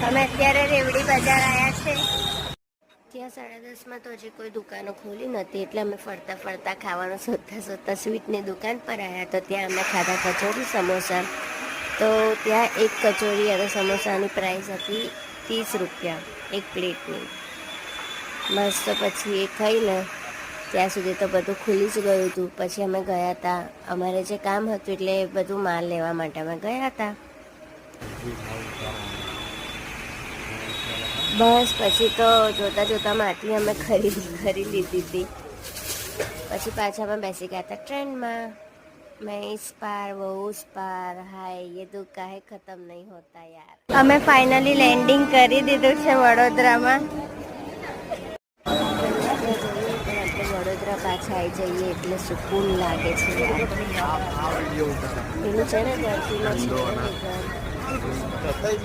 અમે અત્યારે રેવડી બજાર આવ્યા છે. ત્યાં 10:30 તો હજી કોઈ દુકાનો ખોલી નહોતી, એટલે અમે ફરતા ફરતા ખાવાનું શોધતા સ્વીટની દુકાન પર આવ્યા. તો ત્યાં અમે ખાધા કચોરી સમોસા. તો ત્યાં એક કચોરી અને સમોસાની પ્રાઇસ હતી 30 રૂપિયા એક પ્લેટની. મસ્ત પછી એ ખાઈને ત્યાં સુધી તો બધું ખુલી જ ગયું હતું. પછી અમે ગયા હતા, અમારે જે કામ હતું એટલે બધું માલ લેવા માટે અમે ગયા હતા. બસ પછી તો જોતા જોતામાં આટલી અમે ખરીદી લીધી હતી. પછી પાછા અમે બેસી ગયા હતા ટ્રેનમાં. मैं इस पार वो उस पार, हाय ये दुख है खत्म नहीं होता यार. અમે ફાઇનલી લેન્ડિંગ કરી દીધું છે વડોદરામાં. વડોદરા પાછા આવી જઈએ એટલે સુકૂન લાગે છે યાર. પેલું છે ને ધરતીમાં છે